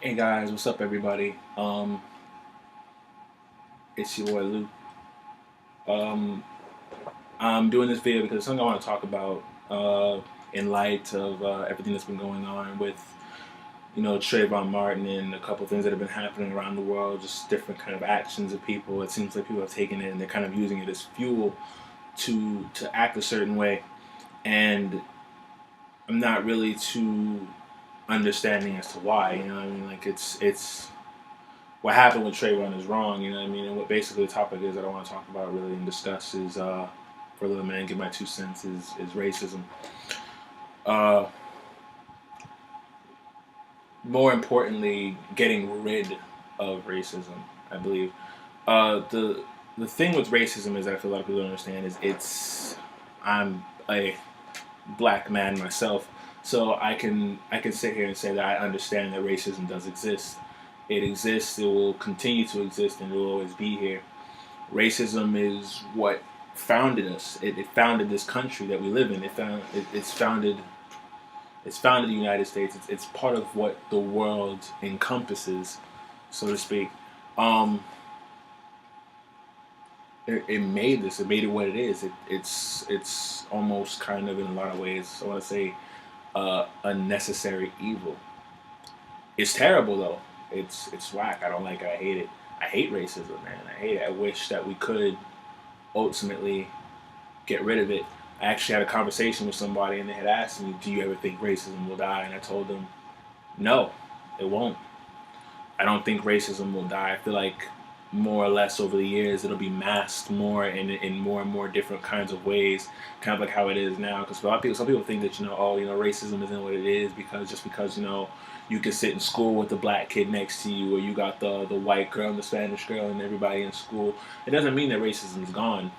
Hey guys, what's up everybody? It's your boy Luke. Um, I'm doing this video because it's something I want to talk about in light of everything that's been going on with, Trayvon Martin and a couple things that have been happening around the world, just different kind of actions of people. It seems like people have taken it and they're kind of using it as fuel to act a certain way. And I'm not really too understanding as to why. You know what I mean? Like it's what happened with Trayvon is wrong, you know what I mean? And what basically the topic is that I want to talk about really and discuss is, for a little minute, give my 2 cents, is racism. Uh, More importantly, getting rid of racism, I believe. The thing with racism is that I feel a lot of people don't understand is I'm a black man myself, so I can sit here and say that I understand that racism does exist. It exists. It will continue to exist, and it will always be here. Racism is what founded us. It founded this country that we live in. It's founded the United States. It's part of what the world encompasses, so to speak. Um, it made this. It made it what it is. It's almost kind of in a lot of ways. I want to say a necessary evil. It's terrible though. It's whack. I don't like it. I hate it. I hate racism, man. I hate it. I wish that we could ultimately get rid of it. I actually had a conversation with somebody and they had asked me, "Do you ever think racism will die?" And I told them, "No, it won't. I don't think racism will die. I feel like more or less over the years it'll be masked more in more and more different kinds of ways, kind of like how it is now. Because a lot of people, some people think that racism isn't what it is because just because you can sit in school with the black kid next to you, or you got the white girl and the Spanish girl and everybody in school, it doesn't mean that racism is gone.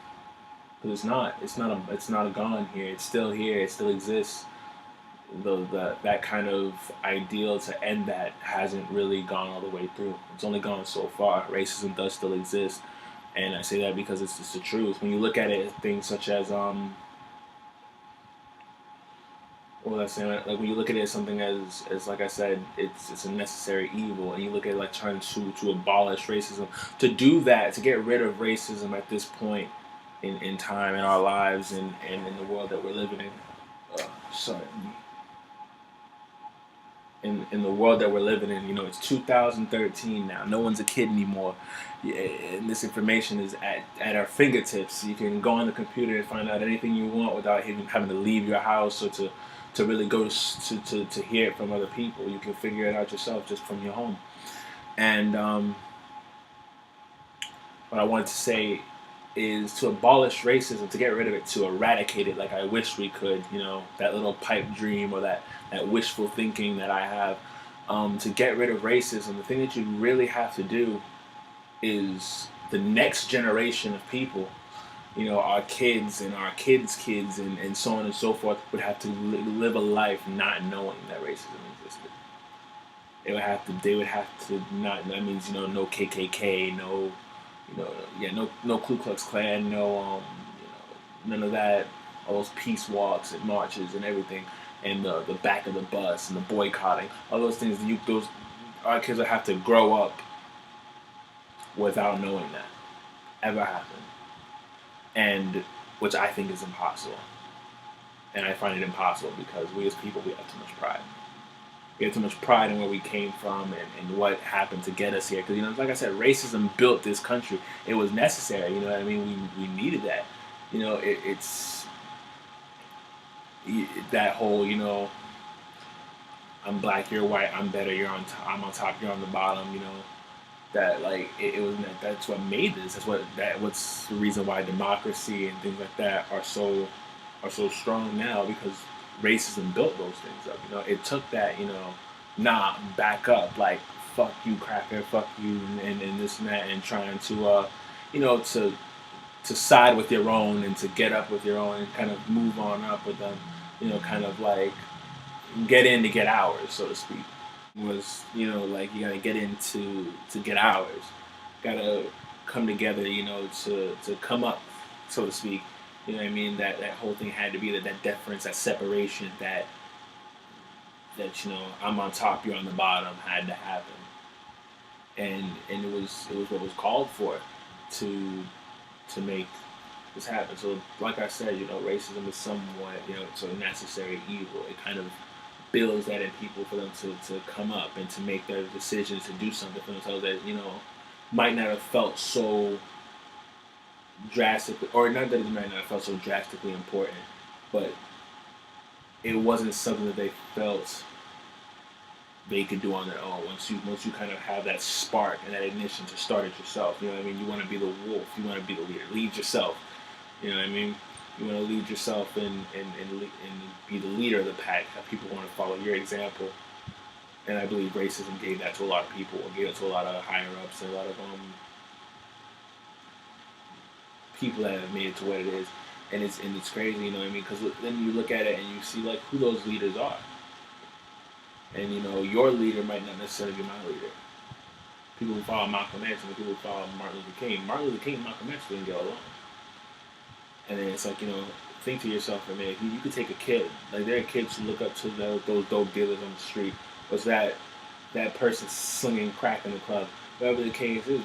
Because it's not. It's not a gone here. It's still here. It still exists. That kind of ideal to end that hasn't really gone all the way through. It's only gone so far. Racism does still exist, and I say that because it's just the truth. When you look at it, things such as what was I saying? Like when you look at it as something as like I said, it's a necessary evil, and you look at it like trying to abolish racism, to do that, to get rid of racism at this point in time in our lives and in the world that we're living in. Sorry, in the world that we're living in. It's 2013 now. No one's a kid anymore. Yeah, and this information is at our fingertips. You can go on the computer and find out anything you want without even having to leave your house or to really go to hear it from other people. You can figure it out yourself just from your home. And what I wanted to say is to abolish racism, to get rid of it, to eradicate it like I wish we could, that little pipe dream or that wishful thinking that I have, to get rid of racism, the thing that you really have to do is the next generation of people, our kids and our kids' kids and so on and so forth, would have to live a life not knowing that racism existed. They would have to not. That means no KKK, no, yeah, no Ku Klux Klan, no none of that. All those peace walks and marches and everything, and the back of the bus and the boycotting, all those things. Those our kids would have to grow up without knowing that ever happened, and which I think is impossible. And I find it impossible because we as people, we have too much pride. We have too much pride in where we came from and what happened to get us here. Because like I said, racism built this country. It was necessary. You know what I mean? We needed that. It's that whole I'm black, you're white, I'm better, I'm on top, you're on the bottom. That like it was that's what made this. What's the reason why democracy and things like that are so strong now, because racism built those things up. It took that, nah, back up, like fuck you, cracker, fuck you, and this and that, and trying to, to side with your own and to get up with your own and kind of move on up with them, kind of like get in to get ours, so to speak. Was like you gotta get into to get ours, gotta come together, to come up, so to speak. You know what I mean? That whole thing had to be that deference, that separation, that that I'm on top, you're on the bottom had to happen, and it was what was called for to make this happen. So like I said, racism is somewhat it's a necessary evil. It kind of builds that in people for them to come up and to make their decisions to do something for themselves that might not have felt so drastically, or not that it might not have felt so drastically important, but it wasn't something that they felt they could do on their own. Once you kind of have that spark and that ignition to start it yourself, you know what I mean. You want to be the wolf. You want to be the leader. Lead yourself. You know what I mean. You want to lead yourself and be the leader of the pack. Have people want to follow your example. And I believe racism gave that to a lot of people. It gave it to a lot of higher ups and a lot of people that have made it to what it is. And it's crazy, you know what I mean? Because then you look at it and you see like who those leaders are. And your leader might not necessarily be my leader. People who follow Malcolm X and people who follow Martin Luther King. Martin Luther King and Malcolm X didn't get along. And then it's like, think to yourself, man, you could take a kid. Like, there are kids who look up to those dope dealers on the street. Was that person slinging crack in the club? Whatever the case is,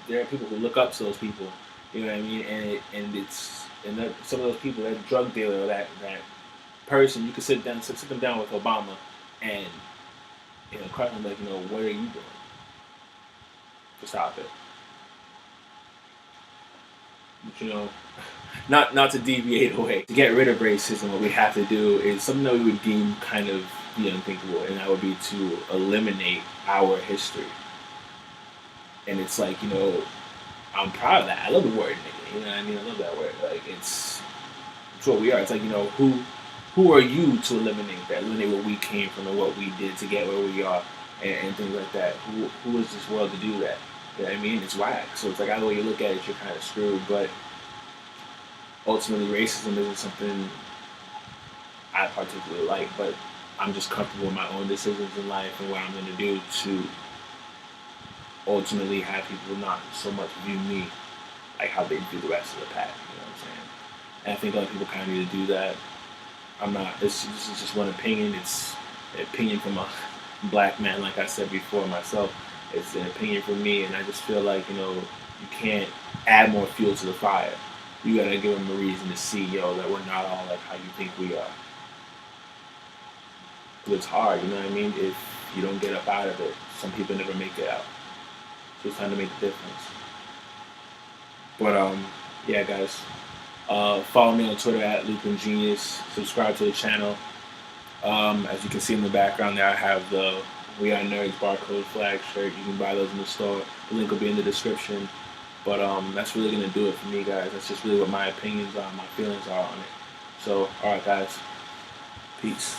there are people who look up to those people. You know what I mean? And some of those people, that drug dealer or that person, you could sit them down with Obama and crack them like, what are you doing to stop it? But, not to deviate away. To get rid of racism, what we have to do is something that we would deem kind of unthinkable, and that would be to eliminate our history. And it's like, I'm proud of that. I love the word nigga. You know what I mean? I love that word. Like, it's what we are. It's like, who are you to eliminate that? Eliminate what we came from and what we did to get where we are and things like that. Who is this world to do that? You know what I mean? It's whack. So it's like, either way you look at it, you're kind of screwed. But ultimately, racism isn't something I particularly like. But I'm just comfortable with my own decisions in life and what I'm going to do to ultimately have people not so much view me like how they view the rest of the pack. You know what I'm saying? And I think other people kind of need to do that. This is just one opinion. It's an opinion from a black man, like I said before myself. It's an opinion from me, and I just feel like, you can't add more fuel to the fire. You gotta give them a reason to see, that we're not all like how you think we are. It's hard, you know what I mean? If you don't get up out of it, some people never make it out. So it's time to make the difference. But yeah, guys. Follow me on Twitter at Lupin Jenius. Subscribe to the channel. As you can see in the background there, I have the We Are Nerds barcode flag shirt. You can buy those in the store. The link will be in the description. But that's really gonna do it for me, guys. That's just really what my opinions are, my feelings are on it. So, all right, guys. Peace.